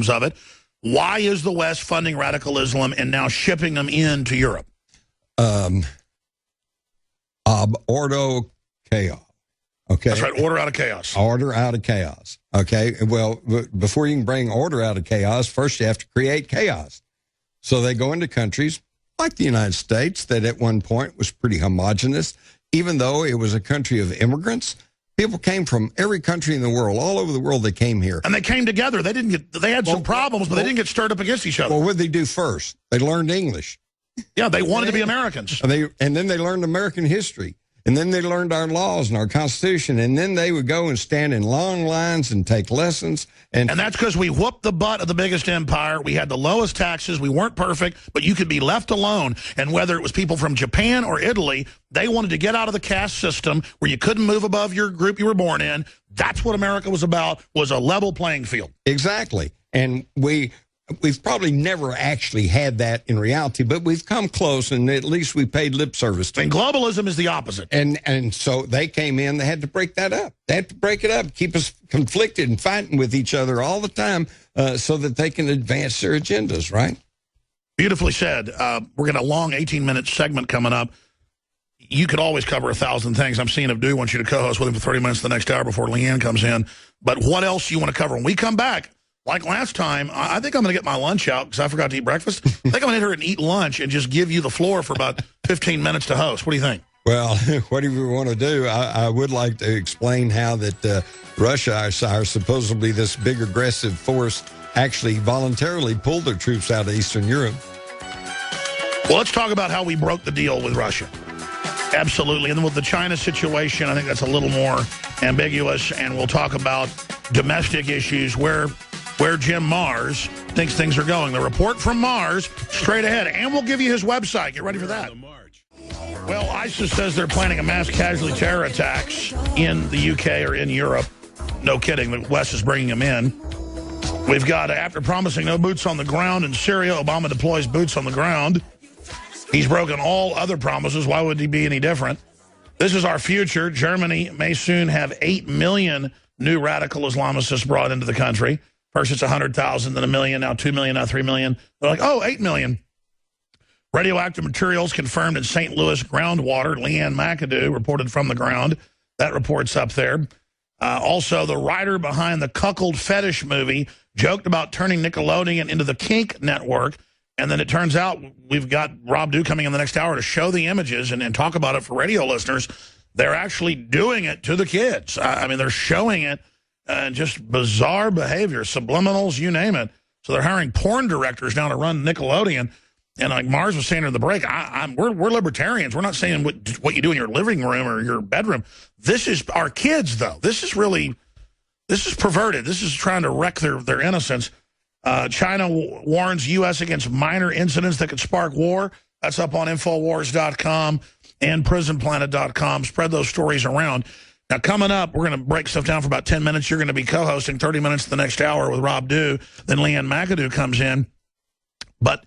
of it. Why is the West funding radical Islam and now shipping them into Europe? Ordo chaos. Okay. That's right, order out of chaos. Order out of chaos. Okay. Well, before you can bring order out of chaos, first you have to create chaos. So they go into countries like the United States that at one point was pretty homogenous, even though it was a country of immigrants. People came from every country in the world, all over the world. They came here, and they came together. They didn't get. They had some problems, but they didn't get stirred up against each other. Well, what did they do first? They learned English. Yeah, they wanted to be Americans. And then they learned American history. And then they learned our laws and our Constitution. And then they would go and stand in long lines and take lessons. And that's because we whooped the butt of the biggest empire. We had the lowest taxes. We weren't perfect, but you could be left alone. And whether it was people from Japan or Italy, they wanted to get out of the caste system where you couldn't move above your group you were born in. That's what America was about, was a level playing field. Exactly. And we've probably never actually had that in reality, but we've come close, and at least we paid lip service to it. And globalism is the opposite. And so they came in, they had to break that up. They had to break it up, keep us conflicted and fighting with each other all the time so that they can advance their agendas, right? Beautifully said. We're going to a long 18-minute segment coming up. You could always cover 1,000 things. I'm seeing if Dew wants you to co-host with him for 30 minutes the next hour before Leanne comes in. But what else you want to cover? When we come back, like last time, I think I'm going to get my lunch out because I forgot to eat breakfast. I think I'm going to hit her and eat lunch and just give you the floor for about 15 minutes to host. What do you think? Well, whatever you want to do, I would like to explain how that Russia, our supposedly this big aggressive force, actually voluntarily pulled their troops out of Eastern Europe. Well, let's talk about how we broke the deal with Russia. Absolutely. And then with the China situation, I think that's a little more ambiguous. And we'll talk about domestic issues where Jim Maars thinks things are going. The report from Mars, straight ahead. And we'll give you his website. Get ready for that. Well, ISIS says they're planning a mass casualty terror attacks in the UK or in Europe. No kidding. The West is bringing them in. We've got, after promising no boots on the ground in Syria, Obama deploys boots on the ground. He's broken all other promises. Why would he be any different? This is our future. Germany may soon have 8 million new radical Islamicists brought into the country. First it's 100,000, then 1 million, now 2 million, now 3 million. They're like, oh, 8 million. Radioactive materials confirmed in St. Louis groundwater. Leanne McAdoo reported from the ground. That report's up there. Also, the writer behind the Cuckold Fetish movie joked about turning Nickelodeon into the Kink Network. And then it turns out we've got Rob Dew coming in the next hour to show the images and talk about it for radio listeners. They're actually doing it to the kids. I mean, they're showing it. Just bizarre behavior, subliminals, you name it. So they're hiring porn directors now to run Nickelodeon. And like Mars was saying in the break, we're libertarians. We're not saying what you do in your living room or your bedroom. This is our kids, though. This is perverted. This is trying to wreck their innocence. China warns U.S. against minor incidents that could spark war. That's up on Infowars.com and PrisonPlanet.com. Spread those stories around. Now, coming up, we're going to break stuff down for about 10 minutes. You're going to be co-hosting 30 minutes the next hour with Rob Dew. Then Leanne McAdoo comes in. But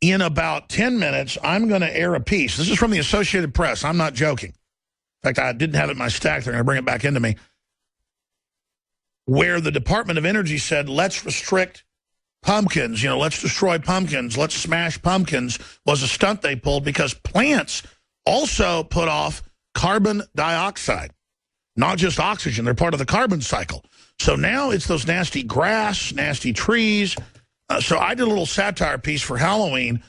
in about 10 minutes, I'm going to air a piece. This is from the Associated Press. I'm not joking. In fact, I didn't have it in my stack. They're going to bring it back into me. Where the Department of Energy said, let's restrict pumpkins. Let's destroy pumpkins. Let's smash pumpkins was a stunt they pulled because plants also put off carbon dioxide. Not just oxygen. They're part of the carbon cycle. So now it's those nasty grass, nasty trees. So I did a little satire piece for Halloween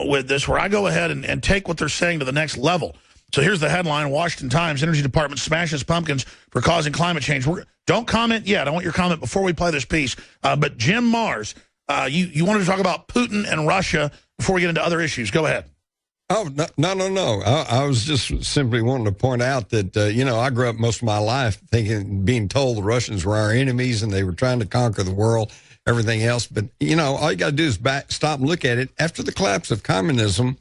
with this where I go ahead and take what they're saying to the next level. So here's the headline. Washington Times, Energy Department smashes pumpkins for causing climate change. Don't comment yet. I want your comment before we play this piece. But Jim Maars, you wanted to talk about Putin and Russia before we get into other issues. Go ahead. Oh, no. I was just simply wanting to point out that, I grew up most of my life being told the Russians were our enemies and they were trying to conquer the world, everything else. But, all you got to do is stop and look at it. After the collapse of communism,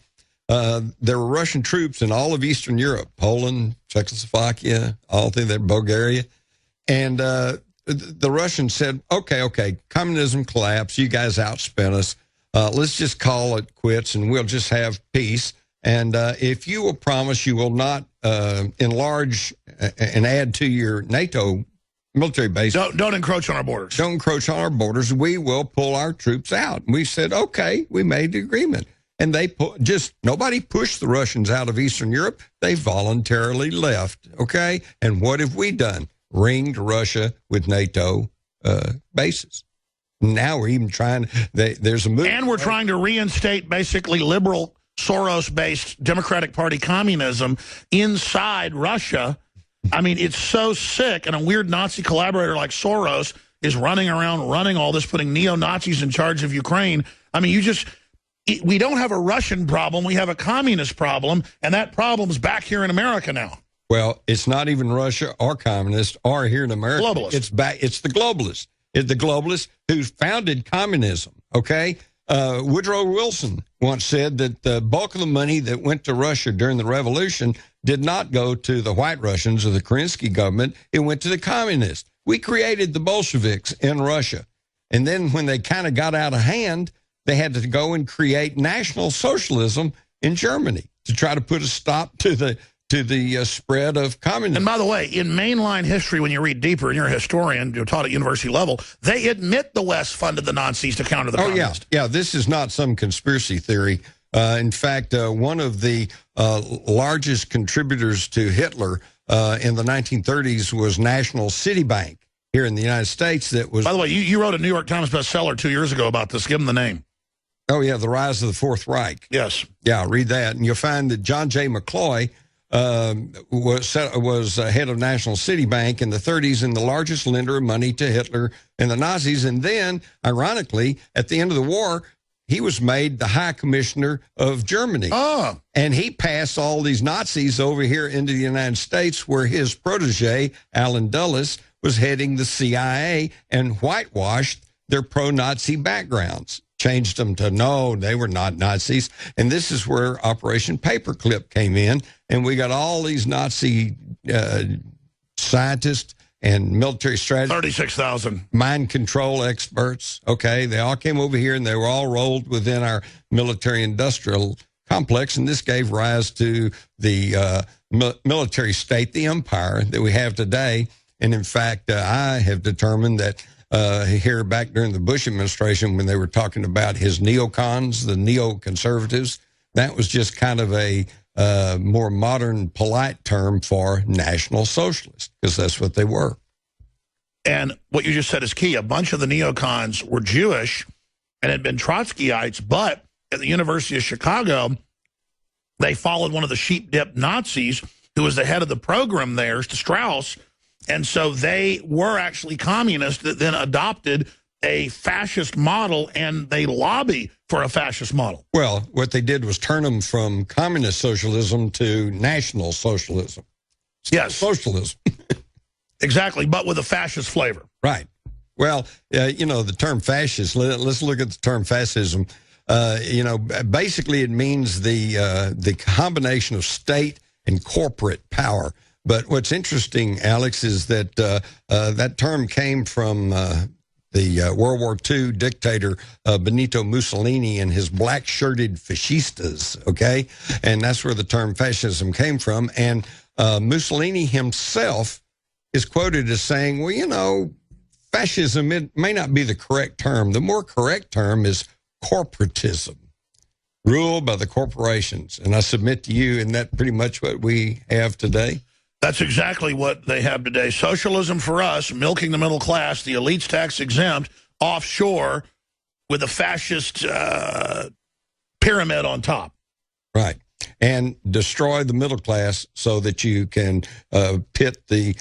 there were Russian troops in all of Eastern Europe, Poland, Czechoslovakia, all through there, Bulgaria. And the Russians said, okay, communism collapsed. You guys outspent us. Let's just call it quits and we'll just have peace. And if you will promise you will not enlarge and add to your NATO military base. Don't encroach on our borders. Don't encroach on our borders. We will pull our troops out. And we said, okay, we made the agreement. And they nobody pushed the Russians out of Eastern Europe. They voluntarily left, okay? And what have we done? Ringed Russia with NATO bases. Now we're even trying, there's a move. And we're trying to reinstate basically liberal Soros-based Democratic Party communism inside Russia. I mean, it's so sick, and a weird Nazi collaborator like Soros is running around running all this, putting neo-Nazis in charge of Ukraine. I mean, we don't have a Russian problem. We have a communist problem, and that problem's back here in America now. Well, it's not even Russia or communists or here in America. Globalists. It's back. It's the globalists. It's the globalists who founded communism, okay? Woodrow Wilson once said that the bulk of the money that went to Russia during the revolution did not go to the White Russians or the Kerensky government. It went to the communists. We created the Bolsheviks in Russia. And then when they kind of got out of hand, they had to go and create National Socialism in Germany to try to put a stop to the spread of communism. And by the way, in mainline history, when you read deeper, and you're a historian, you're taught at university level, they admit the West funded the Nazis to counter the communists. Yeah. This is not some conspiracy theory. In fact, one of the largest contributors to Hitler in the 1930s was National City Bank here in the United States. That was. By the way, you wrote a New York Times bestseller 2 years ago about this. Give them the name. Oh, yeah, The Rise of the Fourth Reich. Yes. Yeah, read that, and you'll find that John J. McCloy was head of National City Bank in the 30s and the largest lender of money to Hitler and the Nazis. And then, ironically, at the end of the war, he was made the High Commissioner of Germany. Oh. And he passed all these Nazis over here into the United States, where his protege, Allen Dulles, was heading the CIA and whitewashed their pro-Nazi backgrounds. Changed them to, no, they were not Nazis. And this is where Operation Paperclip came in. And we got all these Nazi scientists and military strategists. 36,000. Mind control experts. Okay, they all came over here and they were all rolled within our military-industrial complex. And this gave rise to the military state, the empire that we have today. And in fact, I have determined that here back during the Bush administration, when they were talking about his neocons, the neoconservatives, that was just kind of a more modern, polite term for National Socialists, because that's what they were. And what you just said is key. A bunch of the neocons were Jewish and had been Trotskyites, but at the University of Chicago, they followed one of the sheep-dipped Nazis who was the head of the program there, Strauss. And so they were actually communists that then adopted a fascist model, and they lobby for a fascist model. Well, what they did was turn them from communist socialism to national socialism. Yes. Socialism. Exactly, but with a fascist flavor. Right. Well, the term fascist, let's look at the term fascism. Basically it means the combination of state and corporate power. But what's interesting, Alex, is that that term came from the World War II dictator Benito Mussolini and his black-shirted fascistas, okay? And that's where the term fascism came from. And Mussolini himself is quoted as saying, well, fascism, it may not be the correct term. The more correct term is corporatism, ruled by the corporations. And I submit to you, isn't that pretty much what we have today? That's exactly what they have today. Socialism for us, milking the middle class, the elites tax exempt, offshore, with a fascist pyramid on top. Right. And destroy the middle class so that you can pit the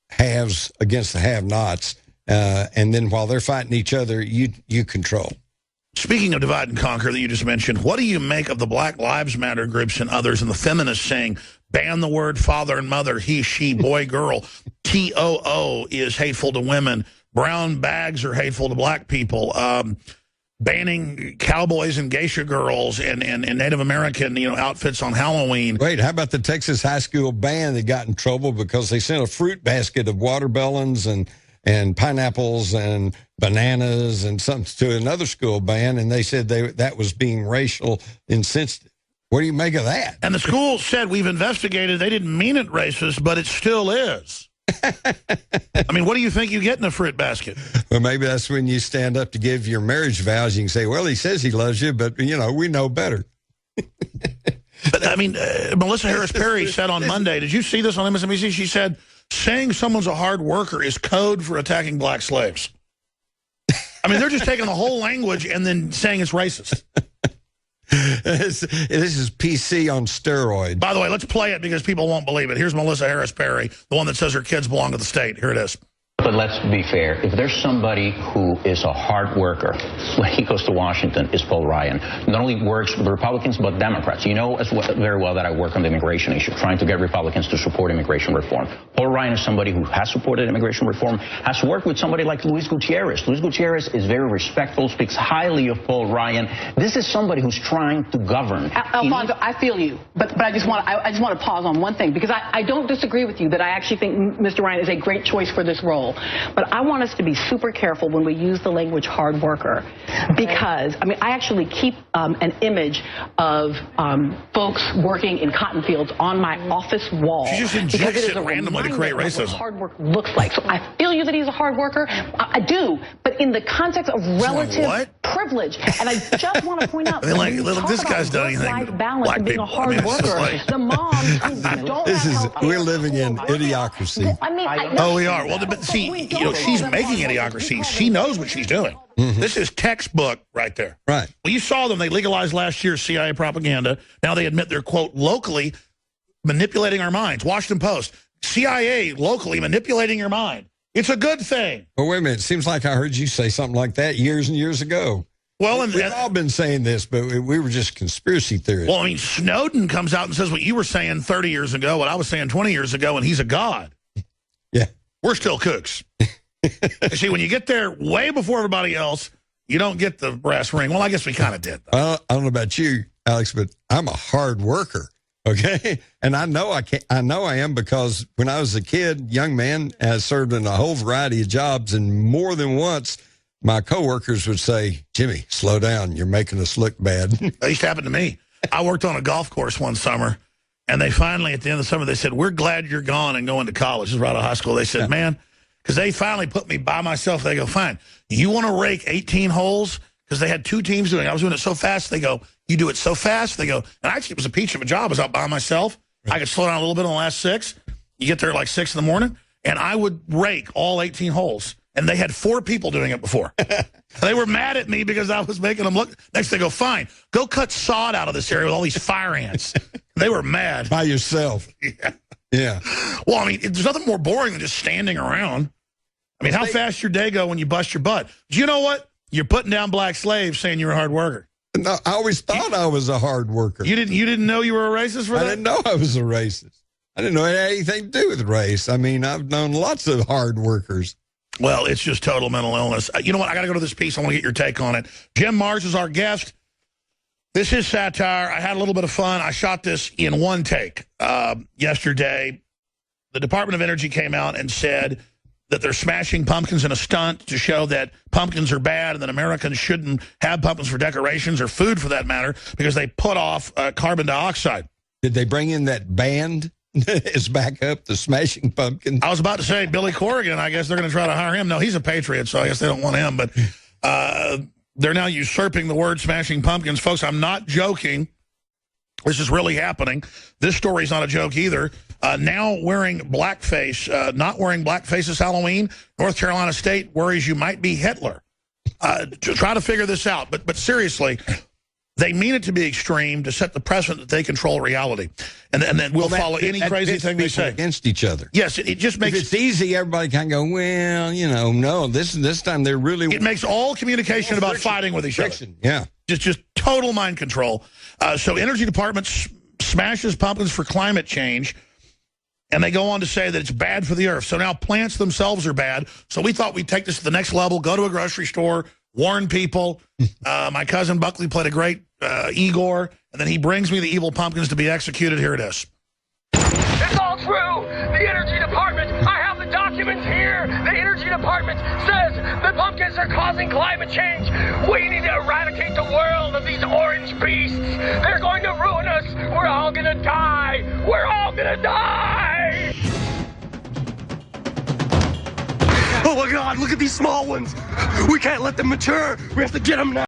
haves against the have-nots. And then while they're fighting each other, you control. Speaking of divide and conquer that you just mentioned, what do you make of the Black Lives Matter groups and others and the feminists saying, ban the word father and mother, he, she, boy, girl, TOO is hateful to women, brown bags are hateful to black people, banning cowboys and geisha girls and Native American outfits on Halloween. Wait, how about the Texas high school band that got in trouble because they sent a fruit basket of watermelons and pineapples and bananas and something to another school band, and they said that was being racial insensitive. What do you make of that? And the school said, we've investigated. They didn't mean it racist, but it still is. I mean, what do you think you get in a fruit basket? Well, maybe that's when you stand up to give your marriage vows. You can say, well, he says he loves you, but, you know, we know better. But, I mean, Melissa Harris Perry said on Monday, did you see this on MSNBC? She said, saying someone's a hard worker is code for attacking black slaves. I mean, they're just taking the whole language and then saying it's racist. This is PC on steroids. By the way, let's play it because people won't believe it. Here's Melissa Harris Perry, the one that says her kids belong to the state. Here it is. But let's be fair. If there's somebody who is a hard worker when he goes to Washington, it's Paul Ryan. Not only works with the Republicans, but Democrats. You know as well, very well that I work on the immigration issue, trying to get Republicans to support immigration reform. Paul Ryan is somebody who has supported immigration reform, has worked with somebody like Luis Gutierrez. Luis Gutierrez is very respectful, speaks highly of Paul Ryan. This is somebody who's trying to govern. Alfonso, I feel you, but I just want to pause on one thing, because I don't disagree with you that I actually think Mr. Ryan is a great choice for this role. But I want us to be super careful when we use the language hard worker, because, I mean, I actually keep an image of folks working in cotton fields on my office wall. She just injects it randomly to create racism. What hard work looks like. So I feel you that he's a hard worker. I do, but in the context of relative privilege. And I just want to point out, I mean, like, look, this guy's done anything. Balance and being a hard worker. Like, the moms don't This have is, health we're care. living in idiocracy. I mean, oh, we are. Well, but see, you know, she's making idiocracy. She knows what she's doing. This is textbook right there. Right. Well, you saw them. They legalized last year CIA propaganda. Now they admit they're, quote, locally manipulating our minds. Washington Post. CIA locally manipulating your mind. It's a good thing. Well, wait a minute. It seems like I heard you say something like that years and years ago. Well, and we've all been saying this, but we were just conspiracy theorists. Well, I mean, Snowden comes out and says what you were saying 30 years ago, what I was saying 20 years ago, and he's a god. Yeah. We're still kooks. See, when you get there way before everybody else, you don't get the brass ring. Well, I guess we kind of did. I don't know about you, Alex, but I'm a hard worker. Okay, and I know I can. I know I am, because when I was a kid, young man, I served in a whole variety of jobs, and more than once, my coworkers would say, "Jimmy, slow down. You're making us look bad." That used to happen to me. I worked on a golf course one summer, and they finally, at the end of the summer, they said, "We're glad you're gone and going to college." This is right out of high school. They said, "Man," because they finally put me by myself. They go, "Fine, you want to rake 18 holes?" Because they had two teams doing it. I was doing it so fast. They go, "You do it so fast." They go, and actually it was a peach of a job. I was out by myself. Right. I could slow down a little bit on the last 6. You get there at like 6 in the morning, and I would rake all 18 holes. And they had 4 people doing it before. They were mad at me because I was making them look. Next they go, "Fine, go cut sod out of this area with all these fire ants." They were mad. By yourself. Yeah. Yeah. Well, I mean, there's nothing more boring than just standing around. I mean, how fast your day go when you bust your butt? Do you know what? You're putting down black slaves saying you're a hard worker. No, I always thought I was a hard worker. You didn't know you were a racist for that? I didn't know I was a racist. I didn't know it had anything to do with race. I mean, I've known lots of hard workers. Well, it's just total mental illness. You know what? I got to go to this piece. I want to get your take on it. Jim Maars is our guest. This is satire. I had a little bit of fun. I shot this in one take yesterday. The Department of Energy came out and said that they're smashing pumpkins in a stunt to show that pumpkins are bad and that Americans shouldn't have pumpkins for decorations or food for that matter because they put off carbon dioxide. Did they bring in that band as backup, the Smashing Pumpkins? I was about to say Billy Corrigan. I guess they're going to try to hire him. No, he's a patriot, so I guess they don't want him. But they're now usurping the word Smashing Pumpkins. Folks, I'm not joking. This is really happening. This story's not a joke either. Now wearing blackface, not wearing blackface this Halloween, North Carolina State worries you might be Hitler. Try to figure this out. But seriously, they mean it to be extreme to set the precedent that they control reality. And then we'll follow any crazy thing they say. Against each other. Yes, it just makes... If it's easy, everybody kind of go, well, you know, no, this time they're really... It makes all communication about fighting with each other. Yeah. Just total mind control. So Energy Department smashes pumpkins for climate change, and they go on to say that it's bad for the earth. So now plants themselves are bad. So we thought we'd take this to the next level, go to a grocery store, warn people. My cousin Buckley played a great Igor, and then he brings me the evil pumpkins to be executed. Here it is. It's all true. The Energy Department, I have the documents here. The Energy Department says the pumpkins are causing climate change. We need to eradicate the world of these orange beasts. They're going to ruin us. We're all going to die. We're all going to die. Oh my God, look at these small ones. We can't let them mature. We have to get them now.